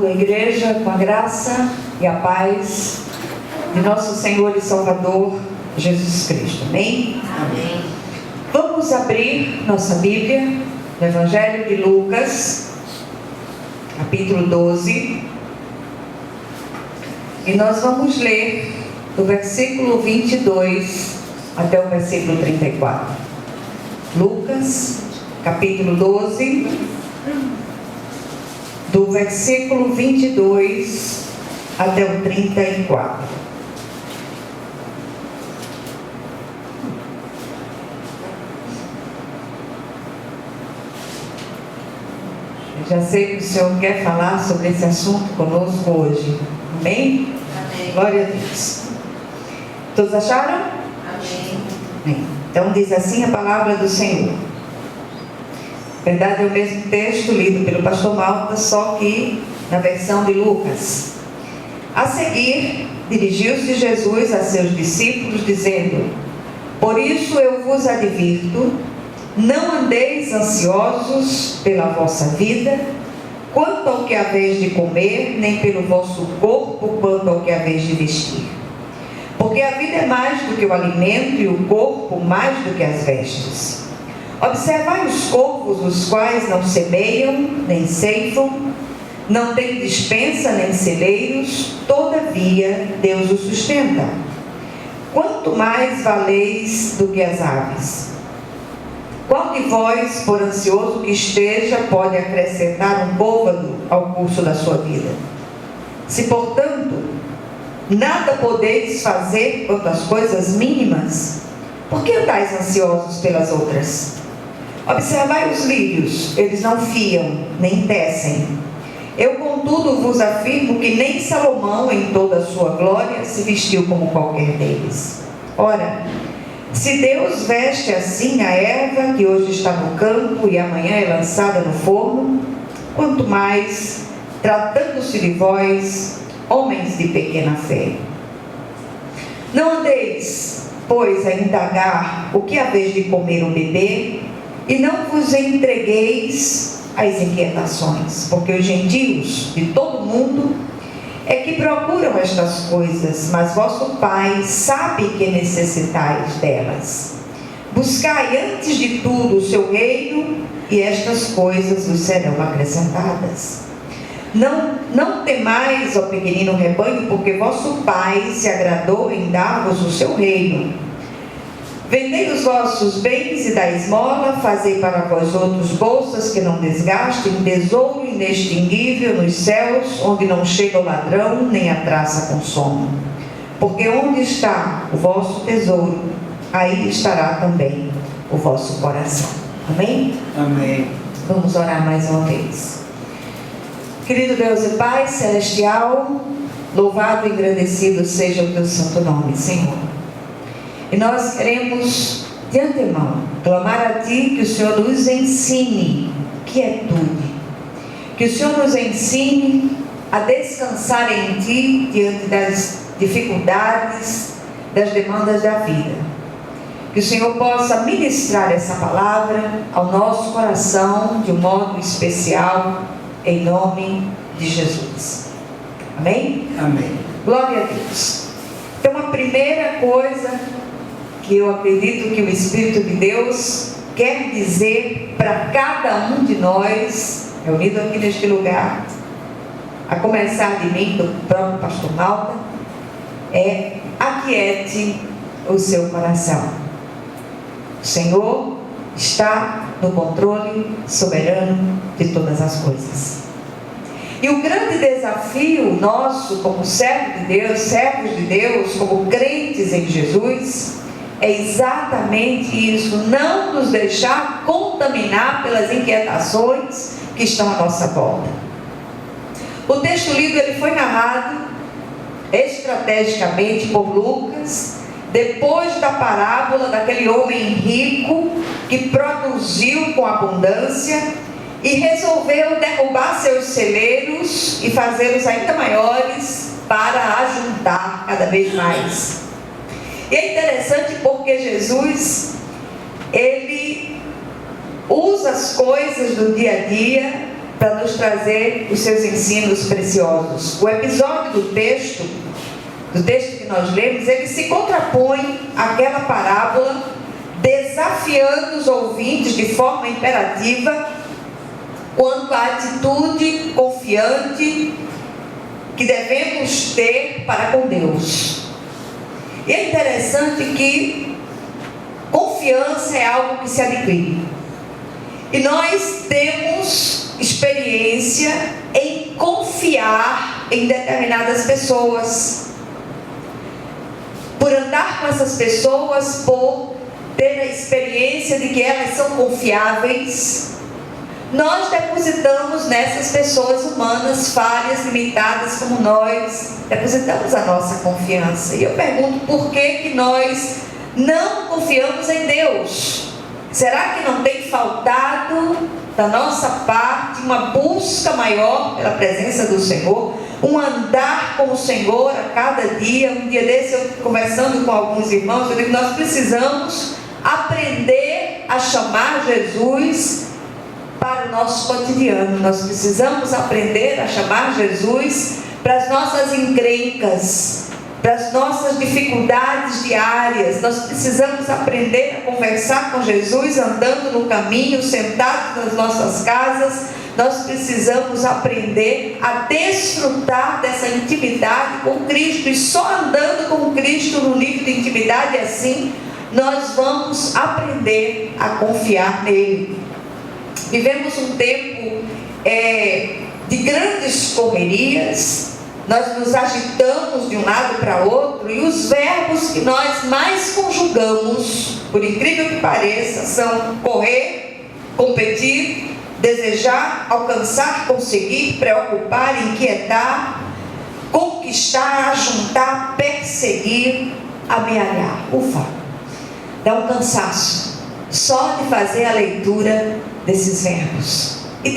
amada igreja, com a graça e a paz de nosso Senhor e Salvador Jesus Cristo. Amém? Amém. Vamos abrir nossa Bíblia no Evangelho de Lucas, capítulo 12, e nós vamos ler do versículo 22 até o versículo 34. Lucas, capítulo 12, do versículo 22 até o 34. Eu já sei que o Senhor quer falar sobre esse assunto conosco hoje. Amém? Amém. Glória a Deus. Todos acharam? Amém. Amém. Então diz assim a palavra do Senhor. Na verdade é o mesmo texto lido pelo pastor Malta, só que na versão de Lucas. A seguir, dirigiu-se Jesus a seus discípulos, dizendo: por isso eu vos advirto, não andeis ansiosos pela vossa vida, quanto ao que haveis de comer, nem pelo vosso corpo, quanto ao que haveis de vestir. Porque a vida é mais do que o alimento, e o corpo mais do que as vestes. Observai os corvos, os quais não semeiam, nem ceifam, não têm despensa, nem celeiros, todavia Deus os sustenta. Quanto mais valeis do que as aves? Qual de vós, por ansioso que esteja, pode acrescentar um côvado ao curso da sua vida? Se, portanto, nada podeis fazer quanto às coisas mínimas, por que andais ansiosos pelas outras? Observai os lírios, eles não fiam, nem tecem. Eu, contudo, vos afirmo que nem Salomão, em toda a sua glória, se vestiu como qualquer deles. Ora, se Deus veste assim a erva que hoje está no campo e amanhã é lançada no forno, quanto mais, tratando-se de vós, homens de pequena fé. Não andeis, pois, a indagar o que haveis de comer ou beber, e não vos entregueis às inquietações, porque os gentios de todo mundo é que procuram estas coisas, mas vosso Pai sabe que necessitais delas. Buscai antes de tudo o seu reino, e estas coisas vos serão acrescentadas. Não temais, ó pequenino rebanho, porque vosso Pai se agradou em dar-vos o seu reino. Vendei os vossos bens e da esmola, fazei para vós outros bolsas que não desgastem, tesouro inextinguível nos céus, onde não chega o ladrão, nem a traça consome. Porque onde está o vosso tesouro, aí estará também o vosso coração. Amém? Amém. Vamos orar mais uma vez. Querido Deus e Pai celestial, louvado e agradecido seja o teu santo nome, Senhor. E nós queremos, de antemão, clamar a Ti que o Senhor nos ensine quietude. Que o Senhor nos ensine a descansar em Ti diante das dificuldades, das demandas da vida. Que o Senhor possa ministrar essa palavra ao nosso coração de um modo especial, em nome de Jesus. Amém? Amém. Glória a Deus. Então, a primeira coisa que eu acredito que o Espírito de Deus quer dizer para cada um de nós, reunido aqui neste lugar, a começar de mim, do próprio pastor Malta, é: aquiete o seu coração. O Senhor está no controle soberano de todas as coisas. E o grande desafio nosso como servos de Deus, como crentes em Jesus, é exatamente isso: não nos deixar contaminar pelas inquietações que estão à nossa volta. O texto lido ele foi narrado estrategicamente por Lucas, depois da parábola daquele homem rico que produziu com abundância e resolveu derrubar seus celeiros e fazê-los ainda maiores para ajuntar cada vez mais. E é interessante porque Jesus, ele usa as coisas do dia a dia para nos trazer os seus ensinos preciosos. O episódio do texto que nós lemos, ele se contrapõe àquela parábola, desafiando os ouvintes de forma imperativa quanto à atitude confiante que devemos ter para com Deus. E é interessante que confiança é algo que se adquire. E nós temos experiência em confiar em determinadas pessoas. Por andar com essas pessoas, por ter a experiência de que elas são confiáveis, nós depositamos nessas pessoas humanas, falhas, limitadas como nós, depositamos a nossa confiança. E eu pergunto, por que nós não confiamos em Deus? Será que não tem faltado da nossa parte uma busca maior pela presença do Senhor? Um andar com o Senhor a cada dia? Um dia desse, eu conversando com alguns irmãos, eu digo, nós precisamos aprender a chamar Jesus para o nosso cotidiano. Nós precisamos aprender a chamar Jesus para as nossas encrencas, para as nossas dificuldades diárias. Nós precisamos aprender a conversar com Jesus andando no caminho, sentados nas nossas casas. Nós precisamos aprender a desfrutar dessa intimidade com Cristo, e só andando com Cristo no nível de intimidade assim, nós vamos aprender a confiar nele. Vivemos um tempo de grandes correrias, nós nos agitamos de um lado para outro, e os verbos que nós mais conjugamos, por incrível que pareça, são correr, competir, desejar, alcançar, conseguir, preocupar, inquietar, conquistar, ajuntar, perseguir, amealhar. Ufa, dá um cansaço só de fazer a leitura desses verbos. E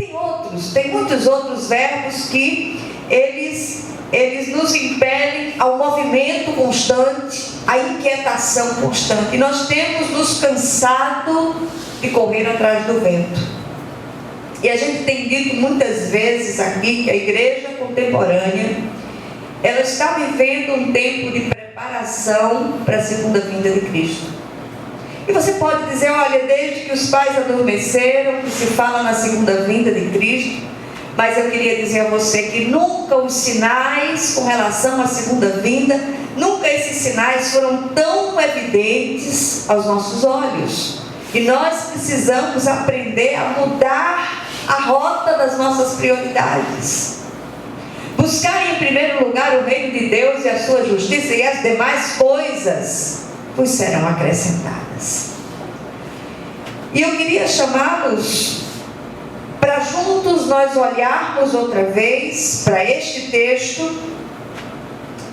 tem muitos outros verbos que eles nos impelem ao movimento constante, à inquietação constante. E nós temos nos cansado de correr atrás do vento. E a gente tem dito muitas vezes aqui que a igreja contemporânea, ela está vivendo um tempo de preparação para a segunda vinda de Cristo. E você pode dizer, olha, desde que os pais adormeceram, que se fala na segunda vinda de Cristo, mas eu queria dizer a você que nunca os sinais com relação à segunda vinda, nunca esses sinais foram tão evidentes aos nossos olhos. E nós precisamos aprender a mudar a rota das nossas prioridades. Buscar em primeiro lugar o reino de Deus e a sua justiça, e as demais coisas vos serão acrescentadas. E eu queria chamá-los para juntos nós olharmos outra vez para este texto,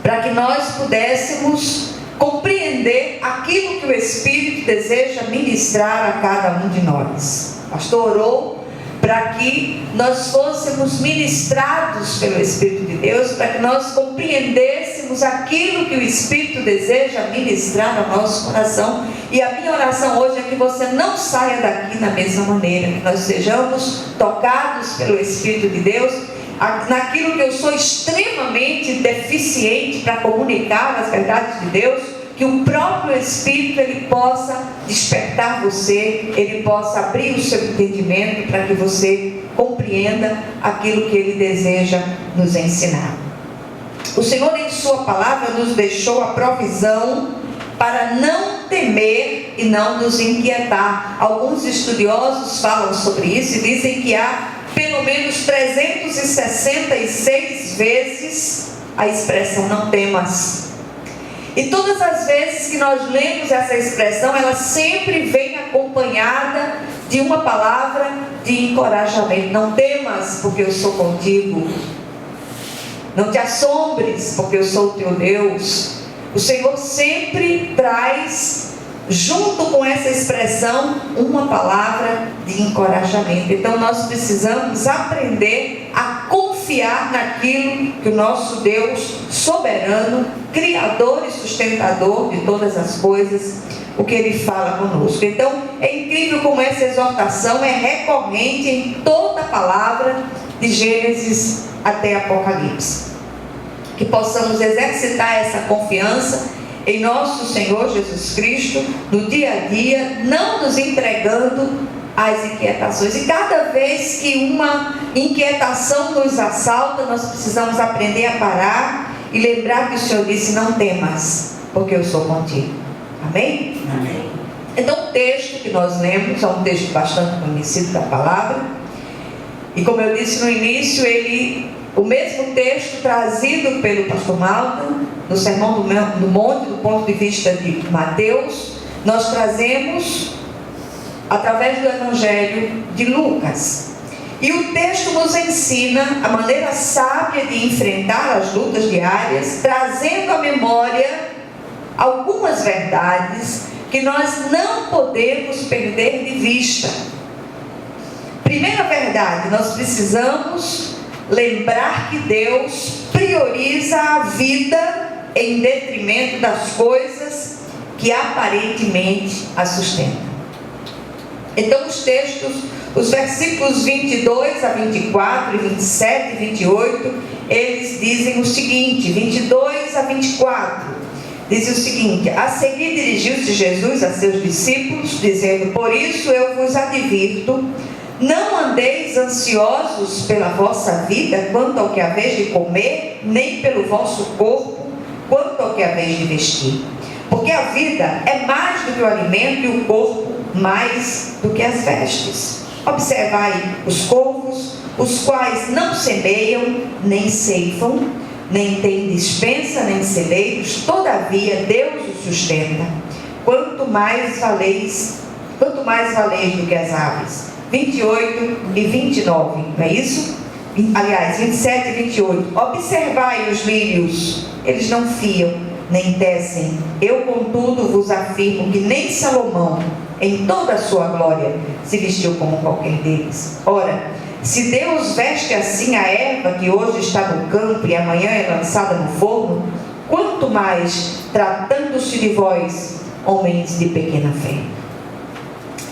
para que nós pudéssemos compreender aquilo que o Espírito deseja ministrar a cada um de nós. O pastor orou para que nós fôssemos ministrados pelo Espírito de Deus, para que nós compreendêssemos aquilo que o Espírito deseja ministrar ao nosso coração. E a minha oração hoje é que você não saia daqui da mesma maneira, que nós sejamos tocados pelo Espírito de Deus, naquilo que eu sou extremamente deficiente para comunicar as verdades de Deus, que o próprio Espírito ele possa despertar você, ele possa abrir o seu entendimento para que você compreenda aquilo que ele deseja nos ensinar. O Senhor em sua palavra nos deixou a provisão para não temer e não nos inquietar. Alguns estudiosos falam sobre isso e dizem que há pelo menos 366 vezes a expressão não temas. E todas as vezes que nós lemos essa expressão, ela sempre vem acompanhada de uma palavra de encorajamento. Não temas, porque eu sou contigo. Não te assombres, porque eu sou o teu Deus. O Senhor sempre traz, junto com essa expressão, uma palavra de encorajamento. Então nós precisamos aprender a confiar naquilo que o nosso Deus soberano, criador e sustentador de todas as coisas, o que ele fala conosco. Então é incrível como essa exortação é recorrente em toda a palavra de Gênesis até Apocalipse. Que possamos exercitar essa confiança em nosso Senhor Jesus Cristo, no dia a dia, não nos entregando às inquietações. E cada vez que uma inquietação nos assalta, nós precisamos aprender a parar e lembrar que o Senhor disse: não temas, porque eu sou contigo. Amém? Amém. Então o texto que nós lemos é um texto bastante conhecido da palavra. E como eu disse no início, o mesmo texto trazido pelo pastor Malta no Sermão do Monte, do ponto de vista de Mateus, nós trazemos através do Evangelho de Lucas. E o texto nos ensina a maneira sábia de enfrentar as lutas diárias, trazendo à memória algumas verdades que nós não podemos perder de vista. Primeira verdade, nós precisamos lembrar que Deus prioriza a vida em detrimento das coisas que aparentemente a sustentam. Então os versículos 22 a 24, e 27 e 28, eles dizem o seguinte, 22 a 24, diz o seguinte: a seguir dirigiu-se Jesus a seus discípulos, dizendo: por isso eu vos advirto, não andeis ansiosos pela vossa vida, quanto ao que haveis de comer, nem pelo vosso corpo, quanto ao que haveis de vestir. Porque a vida é mais do que o alimento, e o corpo mais do que as vestes. Observai os corvos, os quais não semeiam, nem ceifam, nem têm despensa, nem celeiros, todavia Deus os sustenta. Quanto mais valeis do que as aves. 28 e 29, não é isso? Aliás, 27 e 28. Observai os lírios, eles não fiam, nem tecem. Eu, contudo, vos afirmo que nem Salomão, em toda a sua glória, se vestiu como qualquer deles. Ora, se Deus veste assim a erva que hoje está no campo e amanhã é lançada no forno, quanto mais tratando-se de vós, homens de pequena fé.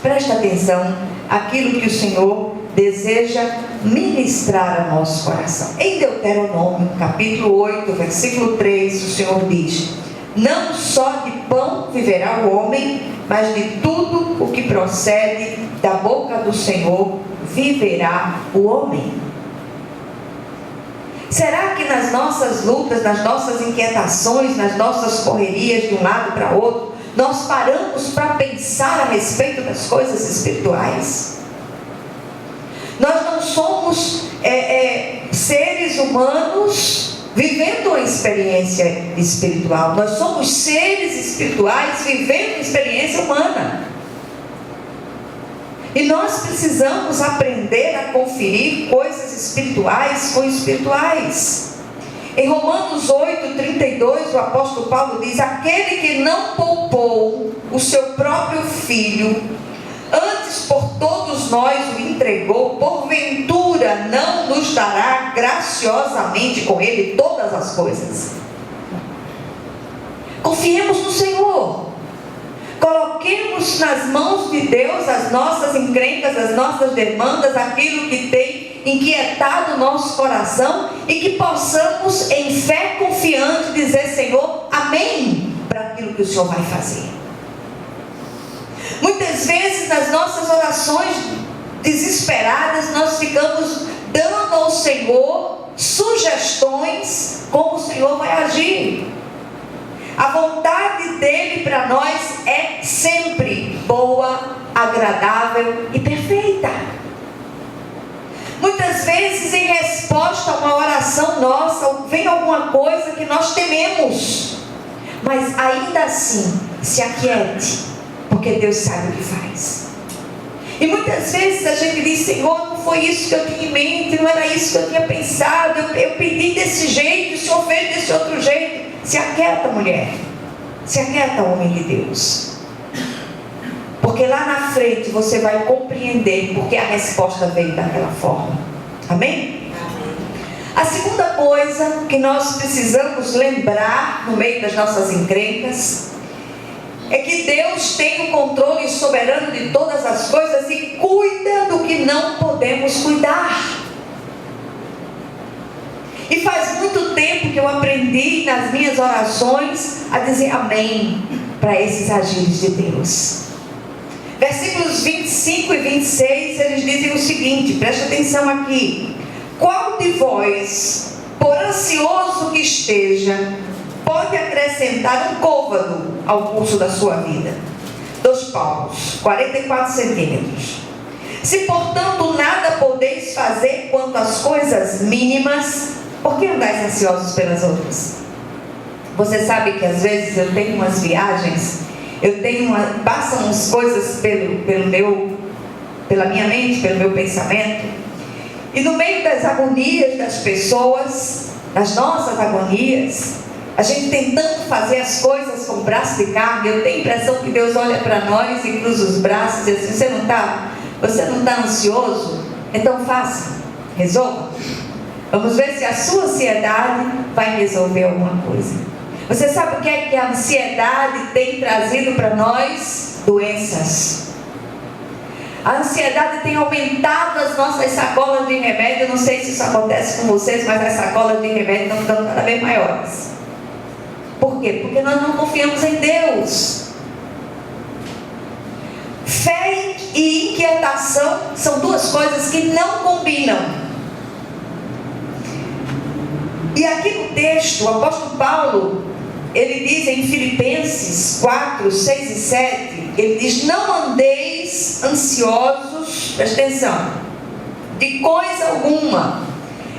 Presta atenção àquilo que o Senhor deseja ministrar ao nosso coração. Em Deuteronômio, capítulo 8, versículo 3, o Senhor diz: não só de pão viverá o homem, mas de tudo o que procede da boca do Senhor viverá o homem. Será que nas nossas lutas, nas nossas inquietações, nas nossas correrias de um lado para outro, nós paramos para pensar a respeito das coisas espirituais? Nós não somos seres humanos vivendo uma experiência espiritual. Nós somos seres espirituais vivendo uma experiência humana. E nós precisamos aprender a conferir coisas espirituais com espirituais. Em Romanos 8, 32, o apóstolo Paulo diz: aquele que não poupou o seu próprio filho, antes por todos nós o entregou, porventura não nos dará graciosamente com ele todas as coisas? Confiemos no Senhor. Coloquemos nas mãos de Deus as nossas encrencas, as nossas demandas, aquilo que tem inquietado o nosso coração, e que possamos em fé confiante dizer: Senhor, amém, para aquilo que o Senhor vai fazer. Muitas vezes nas nossas orações desesperadas nós ficamos dando ao Senhor sugestões como o Senhor vai agir. A vontade dele para nós é sempre boa, agradável e perfeita. Muitas vezes, em resposta a uma oração nossa, vem alguma coisa que nós tememos, mas ainda assim se aquiete, porque Deus sabe o que faz. E muitas vezes a gente diz: Senhor, não foi isso que eu tinha em mente, não era isso que eu tinha pensado, eu pedi desse jeito, o Senhor fez desse outro jeito. Se aquieta, mulher, se aquieta, homem de Deus, porque lá na frente você vai compreender porque a resposta veio daquela forma. Amém? A segunda coisa que nós precisamos lembrar no meio das nossas encrencas é que Deus tem o controle soberano de todas as coisas e cuida do que não podemos cuidar. E faz muito tempo que eu aprendi nas minhas orações a dizer amém para esses agires de Deus. Versículos 25 e 26, eles dizem o seguinte, preste atenção aqui. Qual de vós, por ansioso que esteja, pode acrescentar um côvado ao curso da sua vida? 2 palmos, 44 centímetros. Se, portanto, nada podeis fazer quanto às coisas mínimas, por que andais ansiosos pelas outras? Você sabe que às vezes eu tenho umas viagens, passam umas coisas pela minha mente, pelo meu pensamento, e no meio das agonias das pessoas, das nossas agonias, a gente tentando fazer as coisas com o braço de carne, eu tenho a impressão que Deus olha para nós e cruza os braços e diz assim, você não está ansioso? Então faça, resolva. Vamos ver se a sua ansiedade vai resolver alguma coisa. Você sabe o que é que a ansiedade tem trazido para nós? Doenças. A ansiedade tem aumentado as nossas sacolas de remédio. Eu não sei se isso acontece com vocês, mas as sacolas de remédio estão ficando cada vez maiores. Por quê? Porque nós não confiamos em Deus. Fé e inquietação são duas coisas que não combinam. E aqui no texto, o apóstolo Paulo, ele diz em Filipenses 4, 6 e 7, ele diz, não andeis ansiosos, presta atenção, de coisa alguma,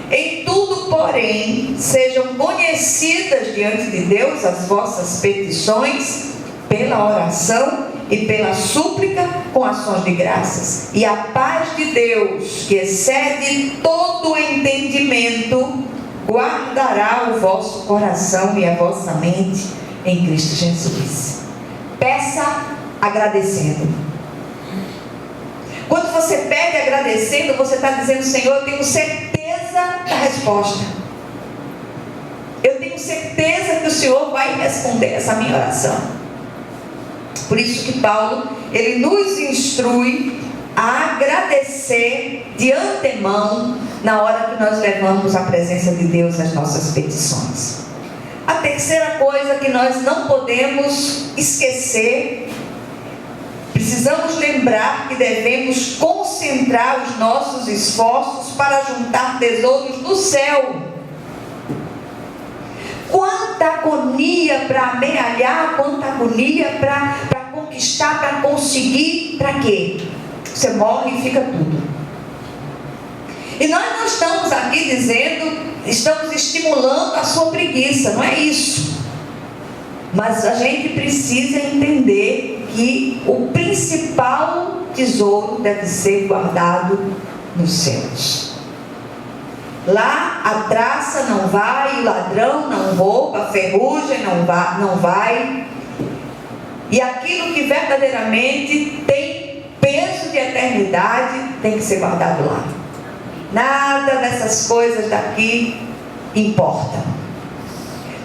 em tudo, porém, sejam conhecidas diante de Deus as vossas petições, pela oração e pela súplica com ações de graças. E a paz de Deus, que excede todo o entendimento, guardará o vosso coração e a vossa mente em Cristo Jesus. Peça agradecendo. Quando você pede agradecendo, você está dizendo, Senhor, eu tenho certeza da resposta. Eu tenho certeza que o Senhor vai responder essa minha oração. Por isso que Paulo, ele nos instrui a agradecer de antemão na hora que nós levamos à presença de Deus as nossas petições. A terceira coisa que nós não podemos esquecer, precisamos lembrar que devemos concentrar os nossos esforços para juntar tesouros no céu. Quanta agonia para amealhar, quanta agonia para conquistar, para conseguir, para quê? Você morre e fica tudo. E nós não estamos aqui dizendo, estamos estimulando a sua preguiça, não é isso. Mas a gente precisa entender que o principal tesouro deve ser guardado nos céus. Lá a traça não vai, o ladrão não rouba, a ferrugem não vai. E aquilo que verdadeiramente tem peso de eternidade tem que ser guardado lá. Nada dessas coisas daqui importa.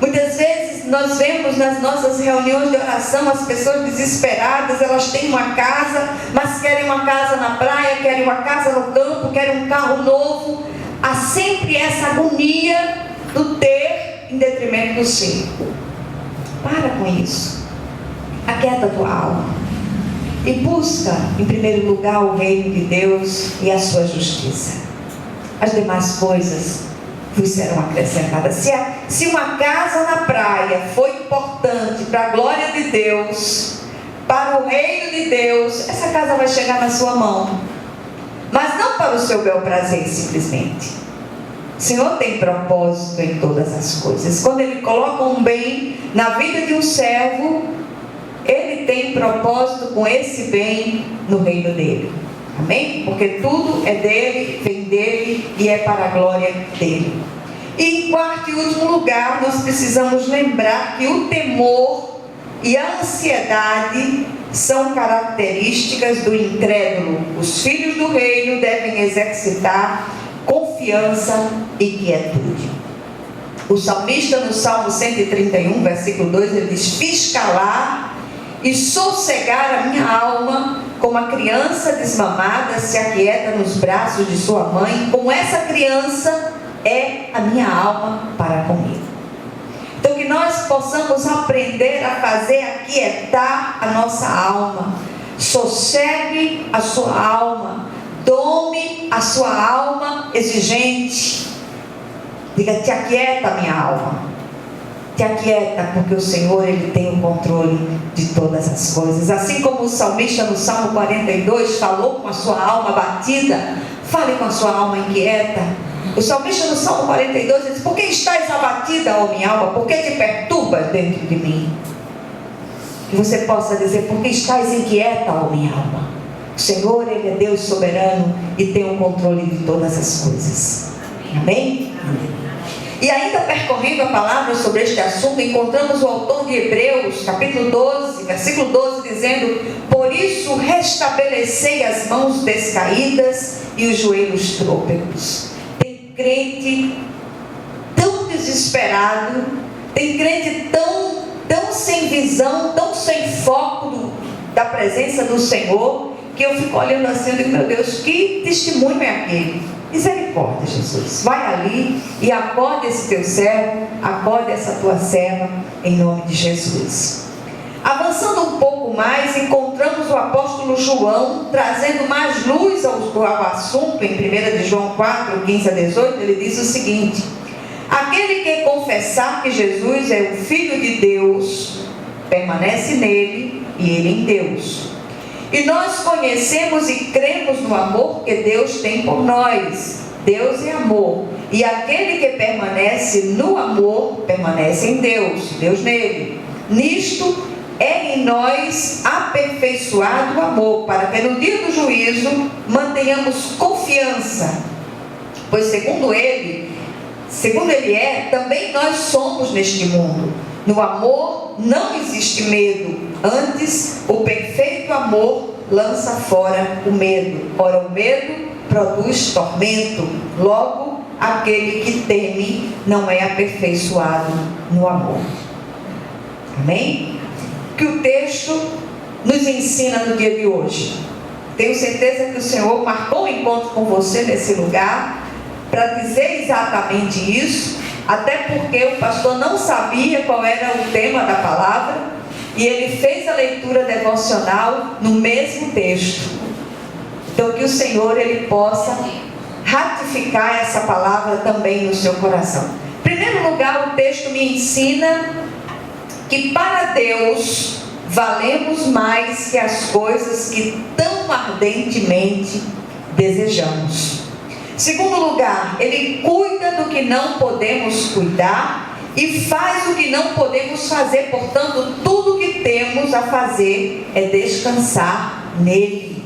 Muitas vezes nós vemos nas nossas reuniões de oração as pessoas desesperadas, elas têm uma casa, mas querem uma casa na praia, querem uma casa no campo, querem um carro novo. Há sempre essa agonia do ter em detrimento do ser. Para com isso. Aquieta a tua alma. E busca, em primeiro lugar, o reino de Deus e a sua justiça. As demais coisas vos serão acrescentadas. Se uma casa na praia foi importante para a glória de Deus, para o reino de Deus, essa casa vai chegar na sua mão. Mas não para o seu bel prazer, simplesmente. O Senhor tem propósito em todas as coisas. Quando Ele coloca um bem na vida de um servo, Ele tem propósito com esse bem no reino dele. Amém? Porque tudo é dele, vem dele e é para a glória dele. E em quarto e último lugar, nós precisamos lembrar que o temor e a ansiedade são características do incrédulo. Os filhos do reino devem exercitar confiança e quietude. O salmista no Salmo 131, versículo 2, ele diz: fiz calar e sossegar a minha alma, como a criança desmamada se aquieta nos braços de sua mãe. Com essa criança é a minha alma para comigo. Então que nós possamos aprender a fazer aquietar a nossa alma. Sossegue a sua alma. Dome a sua alma exigente. Diga, te aquieta, minha alma. Te aquieta, porque o Senhor, Ele tem o controle de todas as coisas. Assim como o salmista no Salmo 42 falou com a sua alma batida, fale com a sua alma inquieta. O salmista no Salmo 42 diz: por que estás abatida, ó minha alma? Por que te perturbas dentro de mim? Que você possa dizer: por que estás inquieta, ó minha alma? O Senhor, Ele é Deus soberano e tem o controle de todas as coisas. Amém? E ainda percorrendo a palavra sobre este assunto, encontramos o autor de Hebreus, capítulo 12, versículo 12, dizendo: por isso restabelecei as mãos descaídas e os joelhos trôpegos. Tem crente tão desesperado, tem crente tão sem visão, tão sem foco da presença do Senhor, que eu fico olhando assim e digo: meu Deus, que testemunho é aquele? Misericórdia, Jesus. Vai ali e acorde esse teu servo, acorde essa tua serva, em nome de Jesus. Avançando um pouco mais, encontramos o apóstolo João trazendo mais luz ao assunto. Em 1 de João 4, 15 a 18, ele diz o seguinte: aquele que confessar que Jesus é o Filho de Deus, permanece nele e ele em Deus. E nós conhecemos e cremos no amor que Deus tem por nós. Deus é amor. E aquele que permanece no amor, permanece em Deus, Deus nele. Nisto é em nós aperfeiçoado o amor, para que no dia do juízo mantenhamos confiança. Pois segundo ele é, também nós somos neste mundo. No amor não existe medo, antes o perfeito amor lança fora o medo. Ora, o medo produz tormento, logo aquele que teme não é aperfeiçoado no amor. Amém? Que o texto nos ensina no dia de hoje. Tenho certeza que o Senhor marcou um encontro com você nesse lugar para dizer exatamente isso. Até porque o pastor não sabia qual era o tema da palavra e ele fez a leitura devocional no mesmo texto. Então que o Senhor, Ele possa ratificar essa palavra também no seu coração. Em primeiro lugar, o texto me ensina que para Deus valemos mais que as coisas que tão ardentemente desejamos. Segundo lugar, Ele cuida do que não podemos cuidar e faz o que não podemos fazer. Portanto, tudo o que temos a fazer é descansar nele.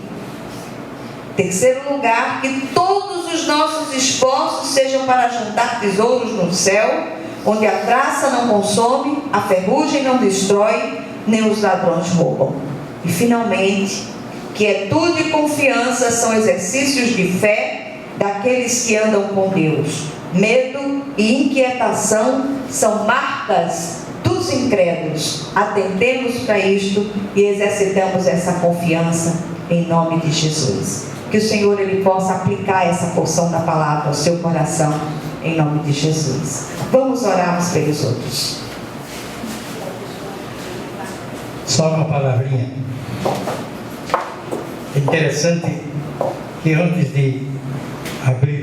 Terceiro lugar, que todos os nossos esforços sejam para juntar tesouros no céu, onde a traça não consome, a ferrugem não destrói, nem os ladrões roubam. E finalmente, quietude e confiança são exercícios de fé daqueles que andam com Deus. Medo e inquietação são marcas dos incrédulos. Atentemos para isto e exercitamos essa confiança em nome de Jesus. Que o Senhor, Ele possa aplicar essa porção da palavra ao seu coração em nome de Jesus. Vamos orar uns pelos outros. Só uma palavrinha. É interessante que antes de abrir